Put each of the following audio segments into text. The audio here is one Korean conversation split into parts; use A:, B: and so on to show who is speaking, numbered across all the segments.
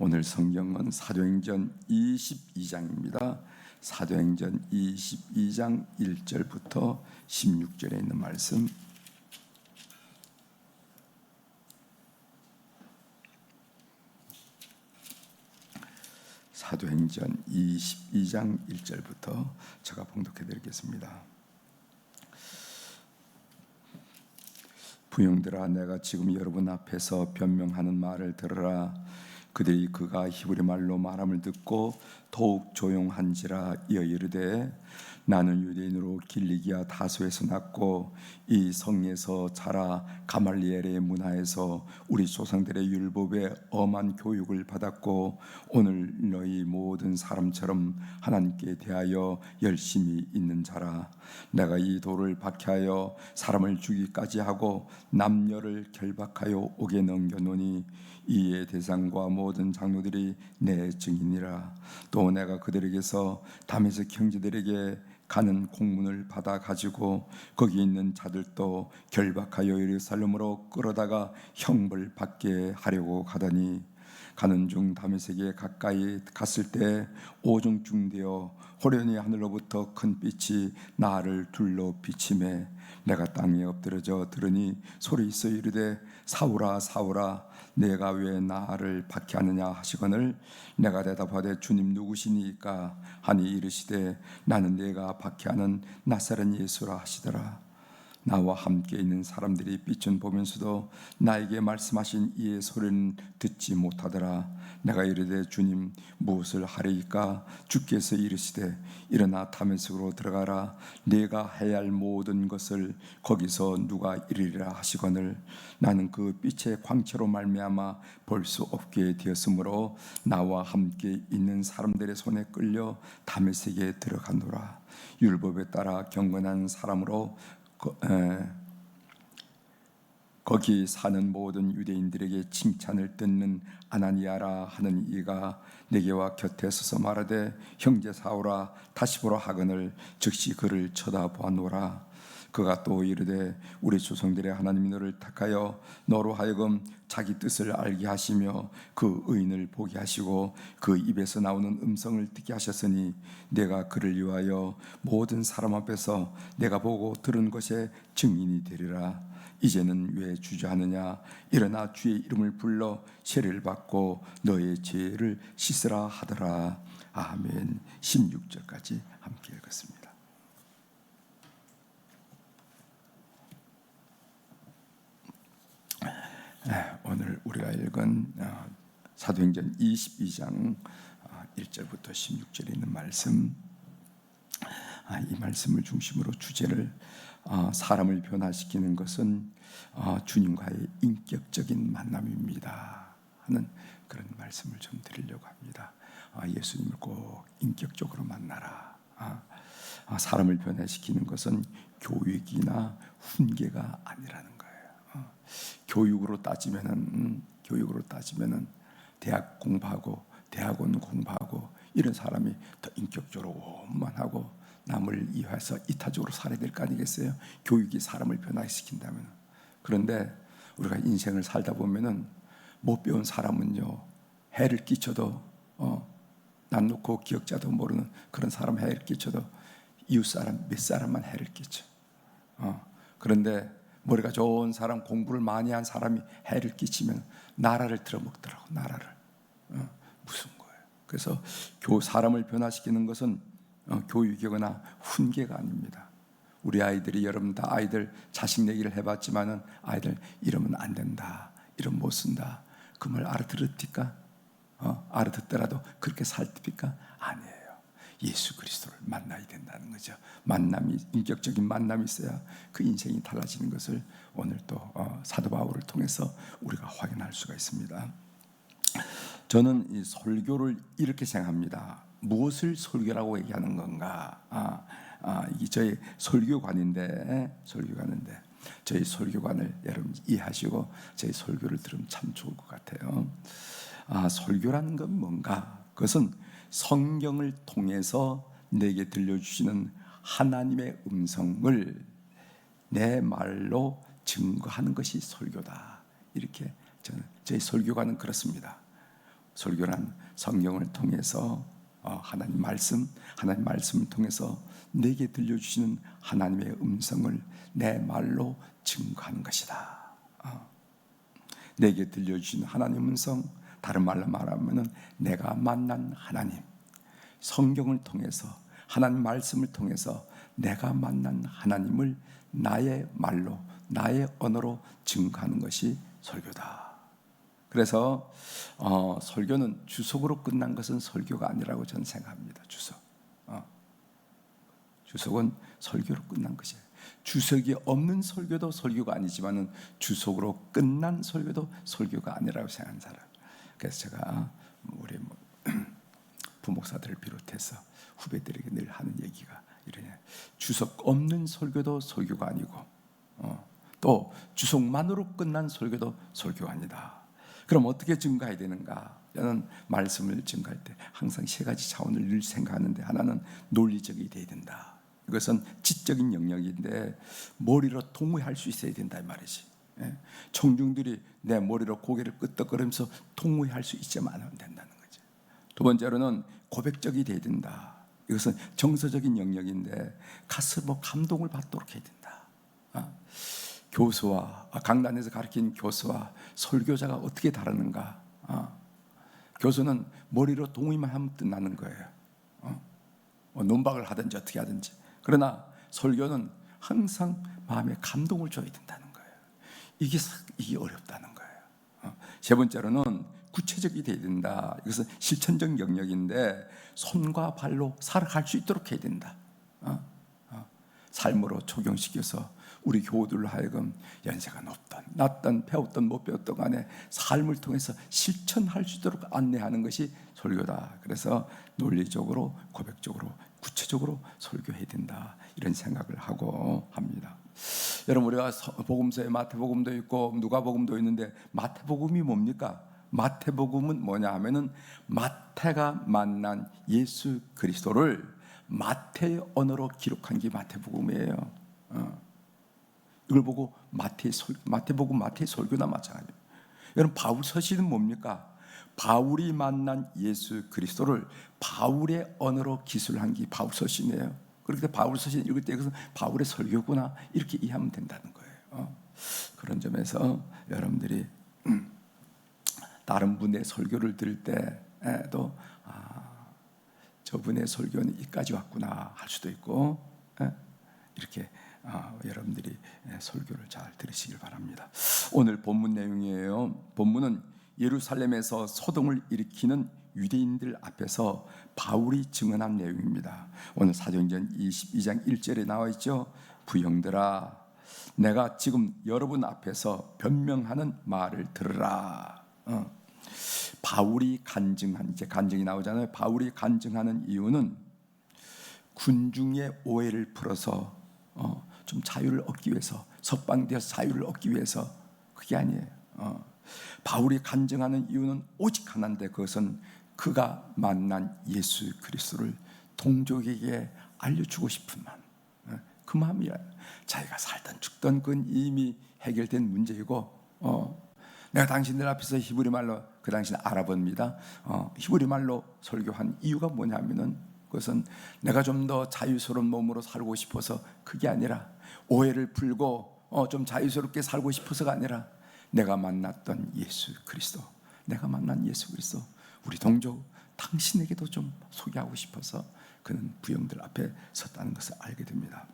A: 오늘 성경은 사도행전 22장입니다. 사도행전 22장 1절부터 16절에 있는 말씀, 사도행전 22장 1절부터 제가 봉독해 드리겠습니다. 부형들아, 내가 지금 여러분 앞에서 변명하는 말을 들으라. 그들이 그가 히브리 말로 말함을 듣고 더욱 조용한지라. 이어 이르되, 나는 유대인으로 길리기아 다소에서 났고 이 성에서 자라 가말리엘의 문화에서 우리 조상들의 율법에 엄한 교육을 받았고 오늘 너희 모든 사람처럼 하나님께 대하여 열심히 있는 자라. 내가 이 돌을 박해하여 사람을 죽이기까지 하고 남녀를 결박하여 옥에 넘겨놓으니 이의 대장과 모든 장로들이 내 증인이라. 또 내가 그들에게서 다메섹 형제들에게 가는 공문을 받아 가지고 거기 있는 자들도 결박하여 예루살렘으로 끌어다가 형벌 받게 하려고 가더니, 가는 중 다메섹에 가까이 갔을 때 오중중되어 호련히 하늘로부터 큰 빛이 나를 둘러 비치매 내가 땅에 엎드러져 들으니 소리 있어 이르되, 사울아 사울아, 내가 왜 나를 박해하느냐 하시거늘, 내가 대답하되 주님 누구시니까 하니 이르시되, 나는 내가 박해하는 나사렛 예수라 하시더라. 나와 함께 있는 사람들이 빛은 보면서도 나에게 말씀하신 이의 소리는 듣지 못하더라. 내가 이르되, 주님 무엇을 하리이까? 주께서 이르시되, 일어나 다메섹으로 들어가라. 네가 해야 할 모든 것을 거기서 누가 이르리라 하시거늘, 나는 그 빛의 광채로 말미암아 볼 수 없게 되었으므로 나와 함께 있는 사람들의 손에 끌려 다메섹에 들어가노라. 율법에 따라 경건한 사람으로 거기 사는 모든 유대인들에게 칭찬을 듣는 아나니아라 하는 이가 내게 와 곁에 서서 말하되, 형제 사울아 다시 보라 하거늘 즉시 그를 쳐다보아노라. 그가 또 이르되, 우리 조상들의 하나님이 너를 택하여 너로 하여금 자기 뜻을 알게 하시며 그 의인을 보게 하시고 그 입에서 나오는 음성을 듣게 하셨으니 내가 그를 위하여 모든 사람 앞에서 내가 보고 들은 것에 증인이 되리라. 이제는 왜 주저하느냐? 일어나 주의 이름을 불러 세례를 받고 너의 죄를 씻으라 하더라. 아멘. 16절까지 함께 읽었습니다. 오늘 우리가 읽은 사도행전 22장 1절부터 16절에 있는 말씀, 이 말씀을 중심으로 주제를 사람을 변화시키는 것은 주님과의 인격적인 만남입니다 하는 그런 말씀을 좀 드리려고 합니다. 예수님을 꼭 인격적으로 만나라. 사람을 변화시키는 것은 교육이나 훈계가 아니라는 거예요. 교육으로 따지면은 대학 공부하고 대학원 공부하고 이런 사람이 더 인격적으로 원만하고 남을 이해해서 이타적으로 살아야 될 거 아니겠어요? 교육이 사람을 변화시킨다면. 그런데 우리가 인생을 살다 보면은 못 배운 사람은요, 해를 끼쳐도 남 놓고 기억자도 모르는 그런 사람 해를 끼쳐도 이웃 사람 몇 사람만 해를 끼쳐. 그런데 머리가 좋은 사람, 공부를 많이 한 사람이 해를 끼치면 나라를 들어먹더라고. 나라를. 무슨 거예요? 그래서 사람을 변화시키는 것은 교육이거나 훈계가 아닙니다. 우리 아이들이, 여러분 다 아이들 자식 얘기를 해봤지만은 아이들 이러면 안 된다, 이름 못 쓴다, 그 말 알아들었습니까? 알아듣더라도 그렇게 살핍니까? 아니에요. 예수 그리스도를 만나야 된다는 거죠. 만남이, 인격적인 만남이 있어야 그 인생이 달라지는 것을 오늘 또 사도 바울을 통해서 우리가 확인할 수가 있습니다. 저는 이 설교를 이렇게 생각합니다. 무엇을 설교라고 얘기하는 건가? 이게 저희 설교관인데 저희 설교관을 여러분 이해하시고 저희 설교를 들으면 참 좋을 것 같아요. 설교라는 건 뭔가? 그것은 성경을 통해서 내게 들려주시는 하나님의 음성을 내 말로 증거하는 것이 설교다. 이렇게 저희 설교관은 그렇습니다. 설교란 성경을 통해서 하나님 말씀을 통해서 내게 들려주시는 하나님의 음성을 내 말로 증거하는 것이다. 내게 들려주시는 하나님의 음성, 다른 말로 말하면 내가 만난 하나님, 성경을 통해서 하나님 말씀을 통해서 내가 만난 하나님을 나의 말로, 나의 언어로 증거하는 것이 설교다. 그래서 설교는 주석으로 끝난 것은 설교가 아니라고 저는 생각합니다. 주석은 설교로 끝난 것이에요. 주석이 없는 설교도 설교가 아니지만은 주석으로 끝난 설교도 설교가 아니라고 생각하는 사람. 그래서 제가 우리 부목사들을 비롯해서 후배들에게 늘 하는 얘기가 이러냐: 주석 없는 설교도 설교가 아니고 또 주석만으로 끝난 설교도 설교가 아니다. 그럼 어떻게 증거해야 되는가? 저는 말씀을 증거할 때 항상 세 가지 차원을 늘 생각하는데, 하나는 논리적이 돼야 된다. 이것은 지적인 영역인데 머리로 통우할 수 있어야 된다 이 말이지. 청중들이 내 머리로 고개를 끄덕거리면서 통우할 수 있지만 안 된다는 거지. 두 번째로는 고백적이 돼야 된다. 이것은 정서적인 영역인데 가슴으로 감동을 받도록 해야 된다. 교수와 강단에서 가르친 교수와 설교자가 어떻게 다르는가? 교수는 머리로 동의만 하면 끝나는 거예요. 논박을 하든지 어떻게 하든지. 그러나 설교는 항상 마음에 감동을 줘야 된다는 거예요. 이게 어렵다는 거예요. 세 번째로는 구체적이 돼야 된다. 이것은 실천적 영역인데 손과 발로 살아갈 수 있도록 해야 된다. 삶으로 적용시켜서 우리 교우들로 하여금 연세가 낮든 배웠든 못 배웠든 간에 삶을 통해서 실천할 수 있도록 안내하는 것이 설교다. 그래서 논리적으로, 고백적으로, 구체적으로 설교해야 된다, 이런 생각을 하고 합니다. 여러분, 우리가 복음서에 마태복음도 있고 누가복음도 있는데 마태복음이 뭡니까? 마태복음은 뭐냐 하면은 마태가 만난 예수 그리스도를 마태의 언어로 기록한 게 마태복음이에요. 이걸 보고 마태복음, 마태의 설교나 마찬가지예요. 여러분, 바울 서신은 뭡니까? 바울이 만난 예수 그리스도를 바울의 언어로 기술한 게 바울 서신이에요. 그렇게 바울 서신 읽을 때 이것은 바울의 설교구나, 이렇게 이해하면 된다는 거예요. 그런 점에서 여러분들이 다른 분의 설교를 들을 때도 저분의 설교는 이까지 왔구나 할 수도 있고, 이렇게 여러분들이 설교를 잘 들으시길 바랍니다. 오늘 본문 내용이에요. 본문은 예루살렘에서 소동을 일으키는 유대인들 앞에서 바울이 증언한 내용입니다. 오늘 사도행전 22장 1절에 나와 있죠. 부형들아, 내가 지금 여러분 앞에서 변명하는 말을 들으라. 바울이 간증한, 이제 간증이 나오잖아요. 바울이 간증하는 이유는 군중의 오해를 풀어서 좀 자유를 얻기 위해서, 석방되어서 자유를 얻기 위해서, 그게 아니에요. 바울이 간증하는 이유는 오직 하나인데, 그것은 그가 만난 예수 그리스도를 동족에게 알려주고 싶은 마음, 그 마음이야. 자기가 살던 죽던 그건 이미 해결된 문제이고, 내가 당신들 앞에서 히브리 말로, 그 당시는 아랍어입니다. 히브리 말로 설교한 이유가 뭐냐면은, 그것은 내가 좀 더 자유스러운 몸으로 살고 싶어서, 그게 아니라 오해를 풀고 좀 자유스럽게 살고 싶어서가 아니라 내가 만났던 예수 그리스도, 내가 만난 예수 그리스도, 우리 동족 당신에게도 좀 소개하고 싶어서 그는 부형들 앞에 섰다는 것을 알게 됩니다.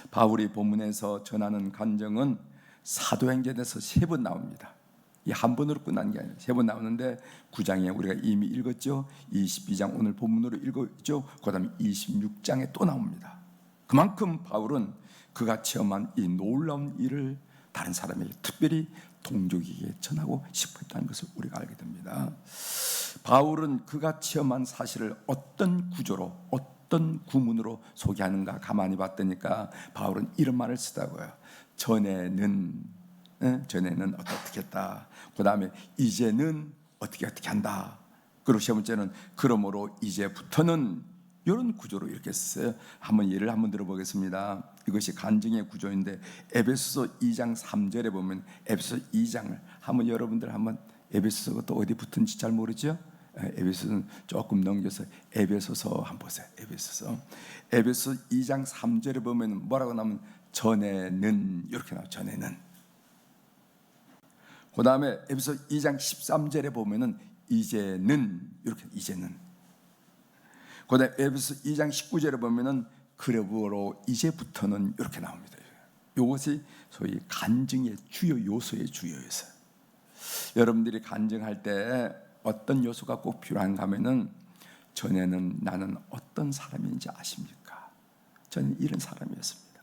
A: 바울이 본문에서 전하는 간증은 사도행전에서 3번 나옵니다. 이 한 번으로 끝난 게 아니라 3번 나오는데, 9장에 우리가 이미 읽었죠. 22장 오늘 본문으로 읽었죠. 그 다음에 26장에 또 나옵니다. 그만큼 바울은 그가 체험한 이 놀라운 일을 다른 사람에게, 특별히 동족에게 전하고 싶었다는 것을 우리가 알게 됩니다. 바울은 그가 체험한 사실을 어떤 구조로, 어떤 구문으로 소개하는가 가만히 봤더니까 바울은 이런 말을 쓰다고요. 전에는 어떻게 했다. 그 다음에 이제는 어떻게 한다. 그리고 세 번째는 그러므로 이제부터는, 이런 구조로 이렇게 썼어요. 예를 한번 들어보겠습니다. 이것이 간증의 구조인데, 에베소서 2장 3절에 보면, 에베소서 2장을 한번 여러분들 한번 에베소서가 또 어디 붙은지 잘 모르죠? 에베소서는 조금 넘겨서 에베소서 한번 보세요. 에베소 2장 3절에 보면 뭐라고 나오면 전에는 이렇게 나와요. 전에는. 그 다음에 에베소 2장 13절에 보면은 이제는 이렇게 이제는. 그 다음에 에베소 2장 19절에 보면은 그러므로 이제부터는 이렇게 나옵니다. 이것이 소위 간증의 주요 요소의 주요였어요. 여러분들이 간증할 때 어떤 요소가 꼭 필요한가 하면은 전에는 나는 어떤 사람인지 아십니까? 저는 이런 사람이었습니다.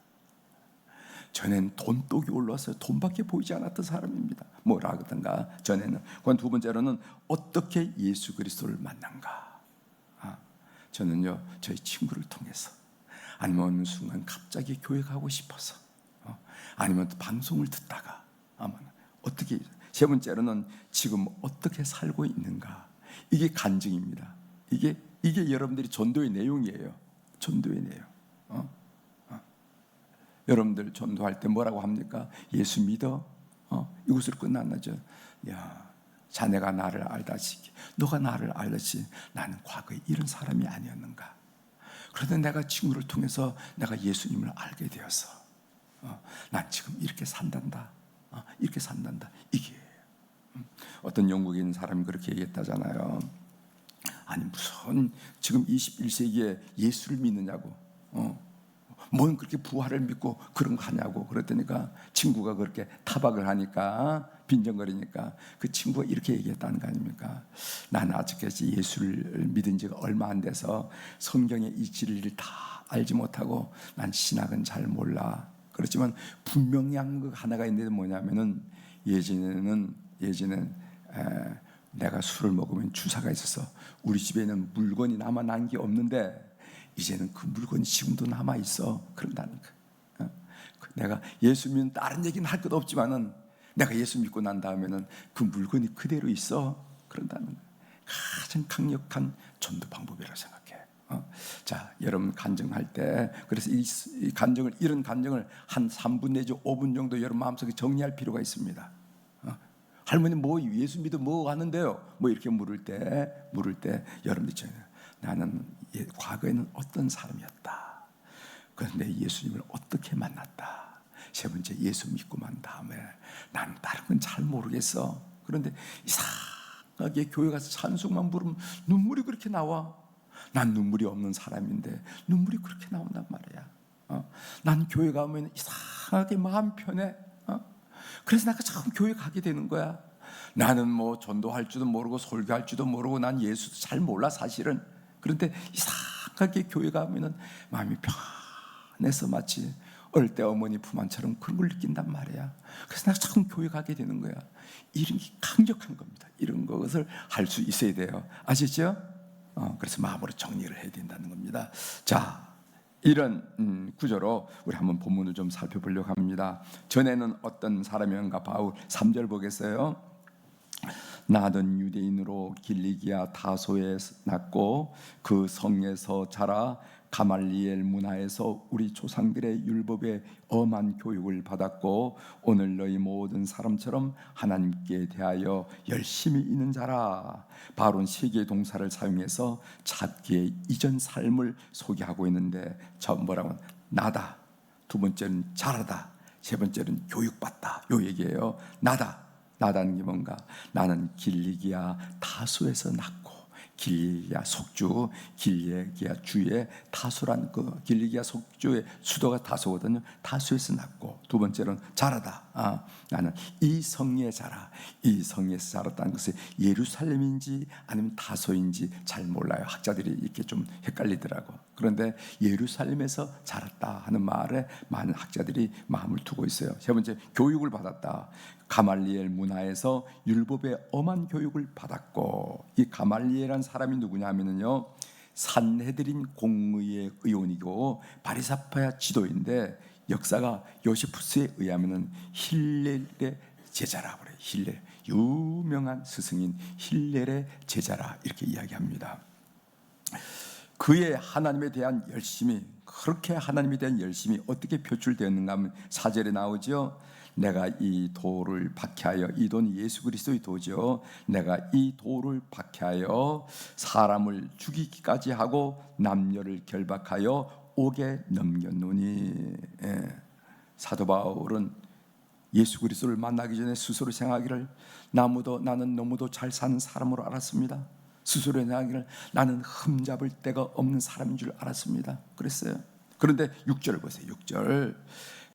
A: 전에는 돈독이 올라왔어요. 돈밖에 보이지 않았던 사람입니다. 뭐라든가 전에는. 그건 두 번째로는 어떻게 예수 그리스도를 만난가. 저는요 저희 친구를 통해서 아니면 어느 순간 갑자기 교회 가고 싶어서 아니면 방송을 듣다가 어떻게. 세 번째로는 지금 어떻게 살고 있는가. 이게 간증입니다. 이게 여러분들이 전도의 내용이에요. 전도의 내용. 여러분들 전도할 때 뭐라고 합니까? 예수 믿어? 이것으로 끝났나죠? 야, 자네가 나를 알다시피, 너가 나를 알다시피 나는 과거에 이런 사람이 아니었는가. 그런데 내가 친구를 통해서 내가 예수님을 알게 되어서 난 지금 이렇게 산단다. 이렇게 산단다. 이게 어떤 영국인 사람이 그렇게 얘기했다잖아요. 아니 무슨 지금 21세기에 예수를 믿느냐고, 뭔 그렇게 부활을 믿고 그런 거 하냐고 그랬더니까 친구가 그렇게 타박을 하니까 빈정거리니까 그 친구가 이렇게 얘기했다는 거 아닙니까? 나는 아직까지 예수를 믿은 지가 얼마 안 돼서 성경의 이 진리를 다 알지 못하고 난 신학은 잘 몰라. 그렇지만 분명히 한 거 하나가 있는데 뭐냐면은 예전에는 내가 술을 먹으면 주사가 있어서 우리 집에는 물건이 남아 난 게 없는데 이제는 그 물건이 지금도 남아 있어. 그런다는 거. 내가 예수 믿는 다른 얘기는 할 것 없지만은 내가 예수 믿고 난 다음에는 그 물건이 그대로 있어. 그런다는 거. 가장 강력한 전도 방법이라고 생각해. 자, 여러분 간증할 때 그래서 이 간증을 이런 간증을 한 3분 내지 5분 정도 여러분 마음속에 정리할 필요가 있습니다. 할머니 뭐 예수 믿어 뭐 하는데요? 뭐 이렇게 물을 때 여러분들 있잖아요. 나는 과거에는 어떤 사람이었다. 그런데 예수님을 어떻게 만났다. 세 번째 예수 믿고 만 다음에 나는 다른 건 잘 모르겠어. 그런데 이상하게 교회 가서 찬송만 부르면 눈물이 그렇게 나와. 난 눈물이 없는 사람인데 눈물이 그렇게 나온단 말이야. 난 교회 가면 이상하게 마음 편해. 그래서 내가 자꾸 교회 가게 되는 거야. 나는 뭐 전도할 줄도 모르고 설교할 줄도 모르고 난 예수도 잘 몰라 사실은. 그런데 이상하게 교회 가면은 마음이 편해서 마치 어릴 때 어머니 품 안처럼 그런 걸 느낀단 말이야. 그래서 내가 자꾸 교회 가게 되는 거야. 이런 게 강력한 겁니다. 이런 것을 할 수 있어야 돼요. 아시죠? 그래서 마음으로 정리를 해야 된다는 겁니다. 자, 이런 구조로 우리 한번 본문을 좀 살펴보려고 합니다. 전에는 어떤 사람이었는가. 바울 3절 보겠어요. 나는 유대인으로 길리기아 다소에 났고 그 성에서 자라 가말리엘 문화에서 우리 조상들의 율법에 엄한 교육을 받았고 오늘 너희 모든 사람처럼 하나님께 대하여 열심히 있는 자라. 바울은 세 개의 동사를 사용해서 자기의 이전 삶을 소개하고 있는데 처음 뭐라고 나다, 두 번째는 잘하다, 세 번째는 교육받다. 요 얘기예요. 나다는 게 뭔가? 나는 길리기아 다소에서 났고, 길리기아 속주, 길리기아 주의 다소란 그 길리기아 속주의 수도가 다소거든요. 다소에서 났고, 두 번째로는 자라다. 나는 이 성에 자라. 이 성에서 자랐다는 것이 예루살렘인지 아니면 다소인지 잘 몰라요. 학자들이 이렇게 좀 헷갈리더라고. 그런데 예루살렘에서 자랐다 하는 말에 많은 학자들이 마음을 두고 있어요. 세 번째, 교육을 받았다. 가말리엘 문화에서 율법의 엄한 교육을 받았고, 이 가말리엘이라는 사람이 누구냐 하면요, 산헤드린 공의의 의원이고 바리사파 지도인데 역사가 요세푸스에 의하면은 힐렐의 제자라 그래요. 힐렐, 유명한 스승인 힐렐의 제자라 이렇게 이야기합니다. 그의 하나님에 대한 열심이, 그렇게 하나님에 대한 열심이 어떻게 표출되었는가 하면 4절에 나오죠. 내가 이 돌을 박해하여, 이 돌은 예수 그리스도의 도죠. 내가 이 돌을 박해하여 사람을 죽이기까지 하고 남녀를 결박하여 옥에 넘겼노니. 사도 바울은 예수 그리스도를 만나기 전에 스스로 생각하기를 나는 너무도 잘 사는 사람으로 알았습니다. 스스로 생각하기를 나는 흠잡을 데가 없는 사람인 줄 알았습니다. 그랬어요. 그런데 6절 보세요. 6절.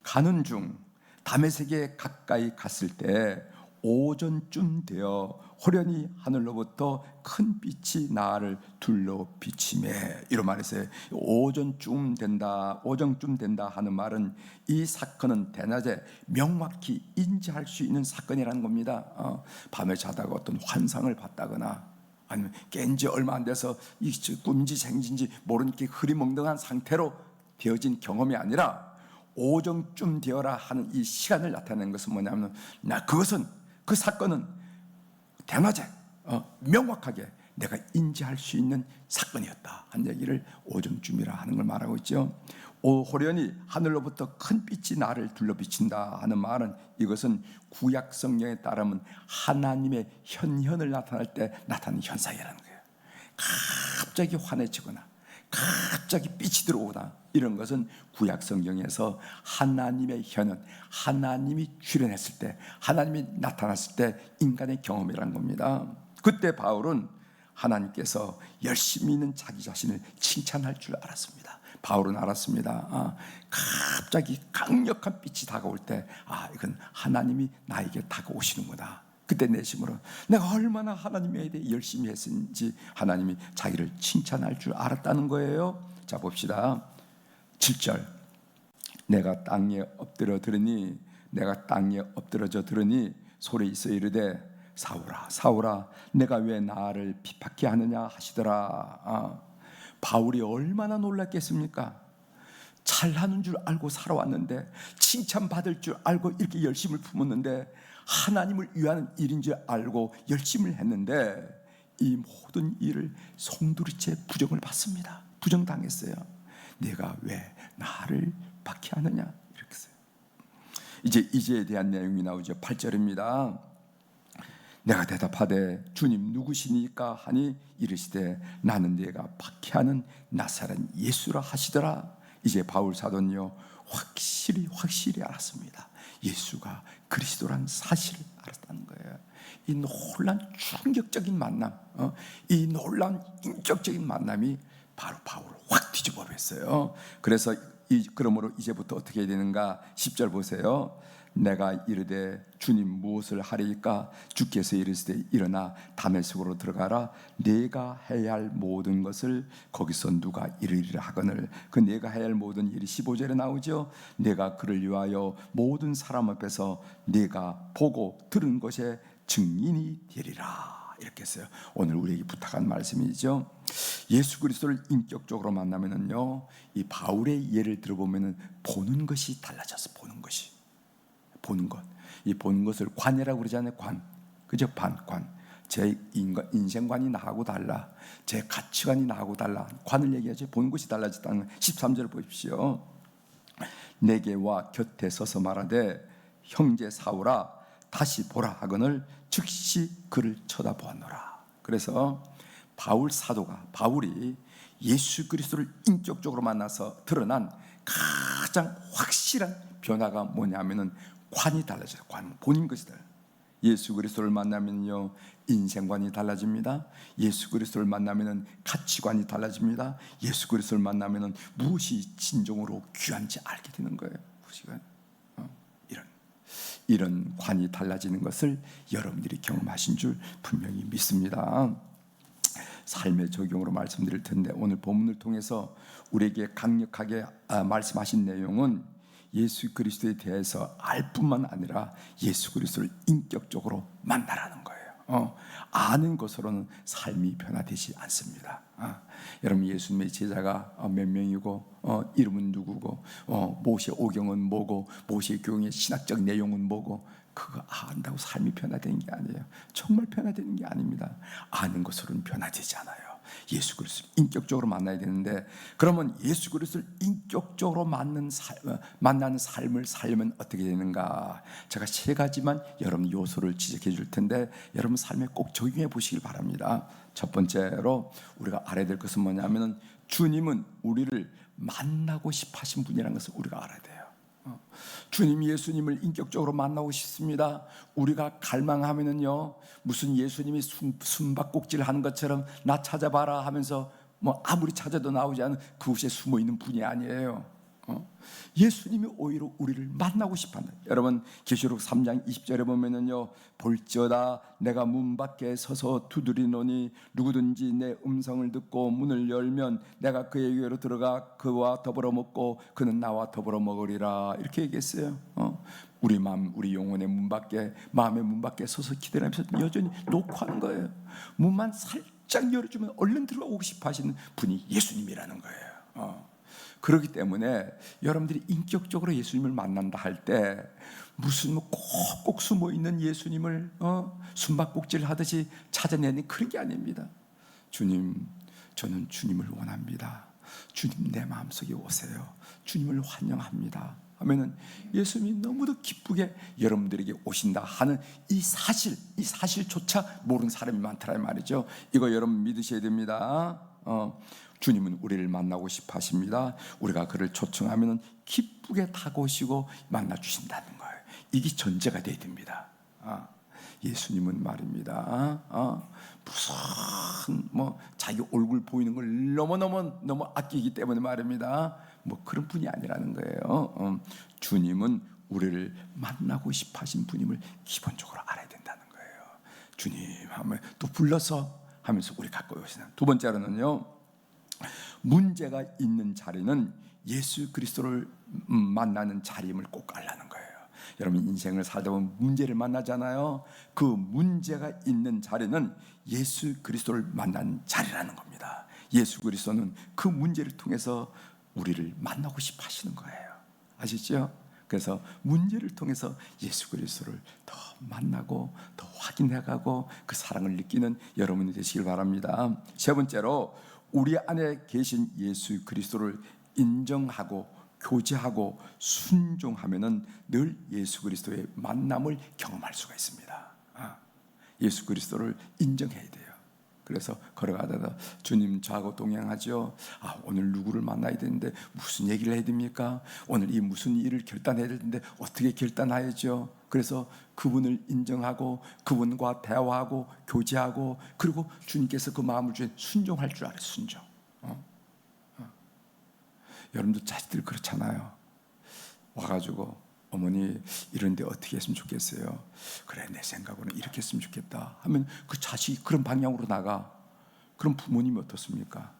A: 가는 중 다메섹에 가까이 갔을 때 오전쯤 되어 호련히 하늘로부터 큰 빛이 나를 둘러 비치매. 이런 말이었어요. 오전쯤 된다 하는 말은 이 사건은 대낮에 명확히 인지할 수 있는 사건이라는 겁니다. 밤에 자다가 어떤 환상을 봤다거나 아니면 깬 지 얼마 안 돼서 이 꿈인지 생진지 모르는 게 흐리멍덩한 상태로 되어진 경험이 아니라 오전쯤 되어라 하는 이 시간을 나타내는 것은 뭐냐면 그 사건은 대낮에 명확하게 내가 인지할 수 있는 사건이었다 한 얘기를 오전쯤이라 하는 걸 말하고 있죠. 호련히 하늘로부터 큰 빛이 나를 둘러 비친다 하는 말은 이것은 구약 성경에 따르면 하나님의 현현을 나타날 때 나타나는 현상이라는 거예요. 갑자기 환해지거나 갑자기 빛이 들어오거나 이런 것은 구약 성경에서 하나님의 현현, 하나님이 출현했을 때, 하나님이 나타났을 때 인간의 경험이라는 겁니다. 그때 바울은 하나님께서 열심히 있는 자기 자신을 칭찬할 줄 알았습니다. 바울은 알았습니다. 갑자기 강력한 빛이 다가올 때 이건 하나님이 나에게 다가오시는구나. 그때 내심으로 내가 얼마나 하나님에 대해 열심히 했는지 하나님이 자기를 칭찬할 줄 알았다는 거예요. 자 봅시다. 7절. 내가 땅에 엎드러져 들으니 소리 있어 이르되 사울아 사울아 내가 왜 나를 핍박해 하느냐 하시더라. 바울이 얼마나 놀랐겠습니까? 잘하는 줄 알고 살아왔는데, 칭찬받을 줄 알고 이렇게 열심을 품었는데, 하나님을 위하는 일인 줄 알고 열심을 했는데 이 모든 일을 송두리째 부정을 받습니다. 부정당했어요. 내가 왜 나를 박해하느냐 이렇게 했어요. 이제에 대한 내용이 나오죠. 8절입니다. 내가 대답하되 주님 누구시니까 하니 이르시되 나는 네가 박해하는 나사렛 예수라 하시더라. 이제 바울 사도는요 확실히 알았습니다. 예수가 그리스도라는 사실을 알았다는 거예요. 이 놀란 충격적인 만남, 이 놀란 인격적인 만남이 바로 바울을 확 뒤집어 버렸어요. 그래서 그러므로 이제부터 어떻게 해야 되는가? 10절 보세요. 내가 이르되 주님 무엇을 하리이까? 주께서 이르시되 일어나 다메섹으로 들어가라. 네가 해야 할 모든 것을 거기서 누가 이르리라 하거늘. 그 네가 해야 할 모든 일이 15절에 나오죠. 내가 그를 위하여 모든 사람 앞에서 네가 보고 들은 것에 증인이 되리라. 이렇게 했어요. 오늘 우리에게 부탁한 말씀이죠. 예수 그리스도를 인격적으로 만나면은요, 이 바울의 예를 들어보면은 보는 것이 달라져서 보는 것. 이 보는 것을 관이라고 그러잖아요. 관. 그죠? 관. 제 인생관이 나하고 달라. 제 가치관이 나하고 달라. 관을 얘기하죠. 보는 것이 달라졌다는 13절 보십시오. 내게 와 곁에 서서 말하되 형제 사울아 다시 보라 하거늘 즉시 그를 쳐다보았노라. 그래서 바울이 예수 그리스도를 인격적으로 만나서 드러난 가장 확실한 변화가 뭐냐면은 관이 달라져요. 보는 것이 달라요. 예수 그리스도를 만나면요 인생관이 달라집니다. 예수 그리스도를 만나면은 가치관이 달라집니다. 예수 그리스도를 만나면은 무엇이 진정으로 귀한지 알게 되는 거예요. 이런 관이 달라지는 것을 여러분들이 경험하신 줄 분명히 믿습니다. 삶의 적용으로 말씀드릴 텐데 오늘 본문을 통해서 우리에게 강력하게 말씀하신 내용은 예수 그리스도에 대해서 알 뿐만 아니라 예수 그리스도를 인격적으로 만나라는 거예요. 아는 것으로는 삶이 변화되지 않습니다. 여러분 예수님의 제자가 몇 명이고 이름은 누구고 모세 오경은 뭐고 모세 교경의 신학적 내용은 뭐고 그거 안다고 삶이 변화되는 게 아니에요. 정말 변화되는 게 아닙니다. 아는 것으로는 변화되지 않아요. 예수 그리스도를 인격적으로 만나야 되는데, 그러면 예수 그리스도를 인격적으로 만나는 삶을 살면 어떻게 되는가? 제가 세 가지만 여러분 요소를 지적해 줄 텐데 여러분 삶에 꼭 적용해 보시길 바랍니다. 첫 번째로 우리가 알아야 될 것은 뭐냐면, 주님은 우리를 만나고 싶어 하신 분이라는 것을 우리가 알아야 돼요. 주님 예수님을 인격적으로 만나고 싶습니다. 우리가 갈망하면은요, 무슨 예수님이 숨바꼭질 하는 것처럼 나 찾아봐라 하면서 뭐 아무리 찾아도 나오지 않은 그곳에 숨어 있는 분이 아니에요. 예수님이 오히려 우리를 만나고 싶어한다. 여러분 계시록 3장 20절에 보면은요, 볼지어다 내가 문 밖에 서서 두드리노니 누구든지 내 음성을 듣고 문을 열면 내가 그의 교회로 들어가 그와 더불어 먹고 그는 나와 더불어 먹으리라, 이렇게 얘기했어요. 우리 마음, 우리 영혼의 문 밖에, 마음의 문 밖에 서서 기다리면서 여전히 녹화하는 거예요. 문만 살짝 열어주면 얼른 들어오고 싶어 하시는 분이 예수님이라는 거예요. 그렇기 때문에 여러분들이 인격적으로 예수님을 만난다 할 때 무슨 꼭꼭 숨어 있는 예수님을 숨바꼭질 하듯이 찾아내는 그런 게 아닙니다. 주님, 저는 주님을 원합니다. 주님 내 마음속에 오세요. 주님을 환영합니다 하면은 예수님이 너무도 기쁘게 여러분들에게 오신다 하는 이 사실조차 모르는 사람이 많더라 말이죠. 이거 여러분 믿으셔야 됩니다. 주님은 우리를 만나고 싶어 하십니다. 우리가 그를 초청하면 기쁘게 다가오시고 만나 주신다는 거예요. 이게 전제가 돼야 됩니다. 예수님은 말입니다, 무슨 자기 얼굴 보이는 걸 너무 아끼기 때문에 말입니다, 그런 분이 아니라는 거예요. 주님은 우리를 만나고 싶어 하신 분임을 기본적으로 알아야 된다는 거예요. 주님 하면 또 불러서 하면서 우리 갖고 오시는. 두 번째로는요, 문제가 있는 자리는 예수 그리스도를 만나는 자리임을 꼭 알라는 거예요. 여러분 인생을 살다 보면 문제를 만나잖아요. 그 문제가 있는 자리는 예수 그리스도를 만나는 자리라는 겁니다. 예수 그리스도는 그 문제를 통해서 우리를 만나고 싶어 하시는 거예요. 아시죠? 그래서 문제를 통해서 예수 그리스도를 더 만나고 더 확인해가고 그 사랑을 느끼는 여러분이 되시길 바랍니다. 세 번째로, 우리 안에 계신 예수 그리스도를 인정하고 교제하고 순종하면은 늘 예수 그리스도의 만남을 경험할 수가 있습니다. 예수 그리스도를 인정해야 돼요. 그래서 걸어가다가 주님 저하고 동행하죠. 오늘 누구를 만나야 되는데 무슨 얘기를 해야 됩니까? 오늘 이 무슨 일을 결단해야 되는데 어떻게 결단해야죠? 그래서 그분을 인정하고 그분과 대화하고 교제하고, 그리고 주님께서 그 마음을 주에 순종할 줄 알아요. 순종. 여러분도 자식들 그렇잖아요. 와가지고 어머니 이런데 어떻게 했으면 좋겠어요? 그래 내 생각으로는 이렇게 했으면 좋겠다 하면 그 자식이 그런 방향으로 나가. 그럼 부모님이 어떻습니까?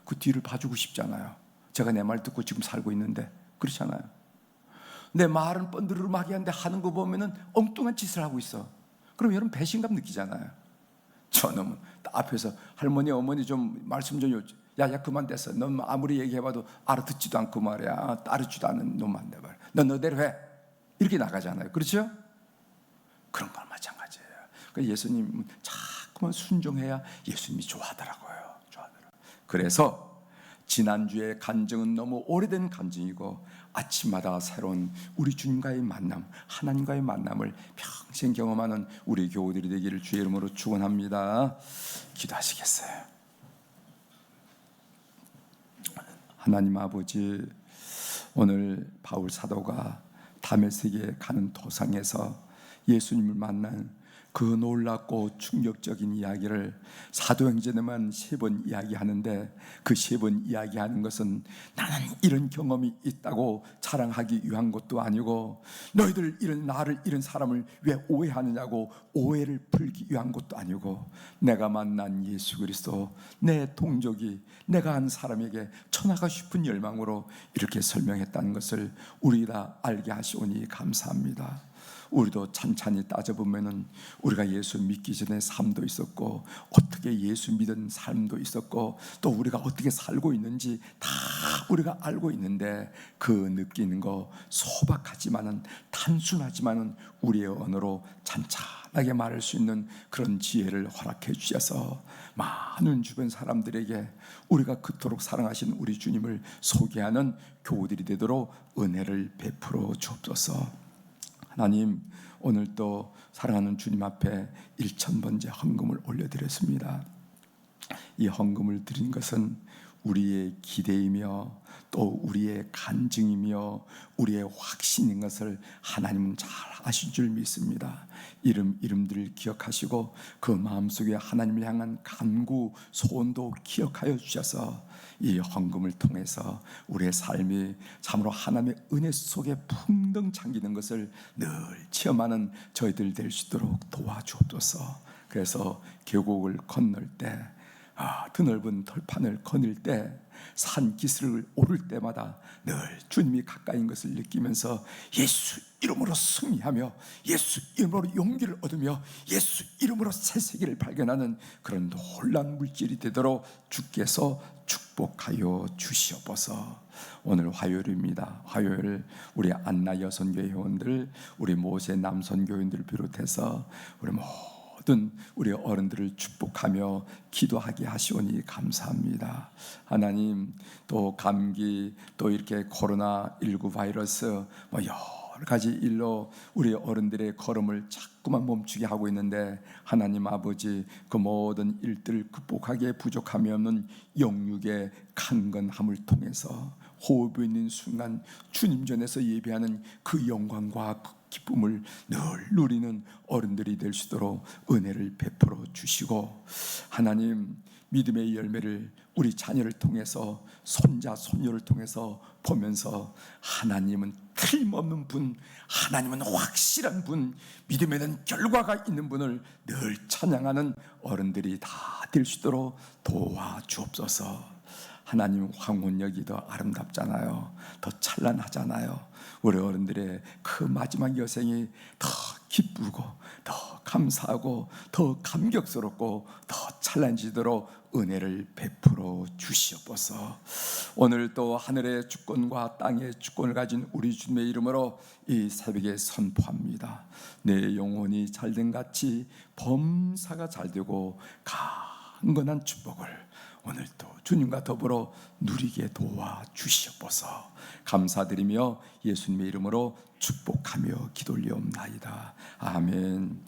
A: 그 뒤를 봐주고 싶잖아요. 제가 내 말 듣고 지금 살고 있는데 그렇잖아요. 내 말은 뻔드르르하게 하는데 하는 거 보면은 엉뚱한 짓을 하고 있어. 그럼 여러분 배신감 느끼잖아요. 저놈은 앞에서 할머니 어머니 좀 말씀 좀 요청. 야 그만 됐어. 넌 아무리 얘기해봐도 알아듣지도 않고 말이야. 따르지도 않는 놈만 내 말. 넌 너대로 해. 이렇게 나가잖아요. 그렇죠? 그런 건 마찬가지예요. 그러니까 예수님 자꾸만 순종해야 예수님이 좋아하더라고요. 그래서 지난주의 간증은 너무 오래된 간증이고 아침마다 새로운 우리 주님과의 만남, 하나님과의 만남을 평생 경험하는 우리 교우들이 되기를 주의 이름으로 축원합니다. 기도하시겠어요? 하나님 아버지, 오늘 바울 사도가 다메섹에 가는 도상에서 예수님을 만난 그 놀랍고 충격적인 이야기를 사도행전에만 3번 이야기하는데, 그 3번 이야기하는 것은 나는 이런 경험이 있다고 자랑하기 위한 것도 아니고, 너희들 나를 이런 사람을 왜 오해하느냐고 오해를 풀기 위한 것도 아니고, 내가 만난 예수 그리스도, 내 동족이 내가 한 사람에게 전하고 싶은 열망으로 이렇게 설명했다는 것을 우리 다 알게 하시오니 감사합니다. 우리도 찬찬히 따져보면은 우리가 예수 믿기 전에 삶도 있었고, 어떻게 예수 믿은 삶도 있었고, 또 우리가 어떻게 살고 있는지 다 우리가 알고 있는데, 그 느끼는 거 소박하지만은 단순하지만은 우리의 언어로 찬찬히 편하게 말할 수 있는 그런 지혜를 허락해 주셔서 많은 주변 사람들에게 우리가 그토록 사랑하신 우리 주님을 소개하는 교우들이 되도록 은혜를 베풀어 주옵소서. 하나님, 오늘도 사랑하는 주님 앞에 1,000번째 헌금을 올려드렸습니다. 이 헌금을 드린 것은 우리의 기대이며 또 우리의 간증이며 우리의 확신인 것을 하나님은 잘 아신 줄 믿습니다. 이름들을 기억하시고 그 마음속에 하나님을 향한 간구 소원도 기억하여 주셔서 이 헌금을 통해서 우리의 삶이 참으로 하나님의 은혜 속에 풍덩 잠기는 것을 늘 체험하는 저희들 될 수 있도록 도와주옵소서. 그래서 계곡을 건널 때, 드넓은 털판을 거닐 때, 산 기슭을 오를 때마다 늘 주님이 가까이인 것을 느끼면서 예수 이름으로 승리하며 예수 이름으로 용기를 얻으며 예수 이름으로 새 세계를 발견하는 그런 놀라운 물질이 되도록 주께서 축복하여 주시옵소서. 오늘 화요일입니다. 화요일 우리 안나 여선교회 회원들, 우리 모세 남선교인들을 비롯해서 우리 모든 우리 어른들을 축복하며 기도하게 하시오니 감사합니다. 하나님, 또 감기, 또 이렇게 코로나19 바이러스 여러 가지 일로 우리 어른들의 걸음을 자꾸만 멈추게 하고 있는데, 하나님 아버지, 그 모든 일들을 극복하기에 부족함이 없는 영육의 강건함을 통해서 호흡이 있는 순간 주님 전에서 예배하는 그 영광과 그 기쁨을 늘 누리는 어른들이 될 수 있도록 은혜를 베풀어 주시고, 하나님, 믿음의 열매를 우리 자녀를 통해서, 손자 손녀를 통해서 보면서 하나님은 틀림없는 분, 하나님은 확실한 분, 믿음에 대한 결과가 있는 분을 늘 찬양하는 어른들이 다 될 수 있도록 도와주옵소서. 하나님, 황혼역이 더 아름답잖아요. 더 찬란하잖아요. 우리 어른들의 그 마지막 여생이 더 기쁘고 더 감사하고 더 감격스럽고 더 찬란해지도록 은혜를 베풀어 주시옵소서. 오늘 또 하늘의 주권과 땅의 주권을 가진 우리 주님의 이름으로 이 새벽에 선포합니다. 내 영혼이 잘된 같이 범사가 잘되고 강건한 축복을 오늘도 주님과 더불어 누리게 도와주시옵소서. 감사드리며 예수님의 이름으로 축복하며 기도 올리옵나이다. 아멘.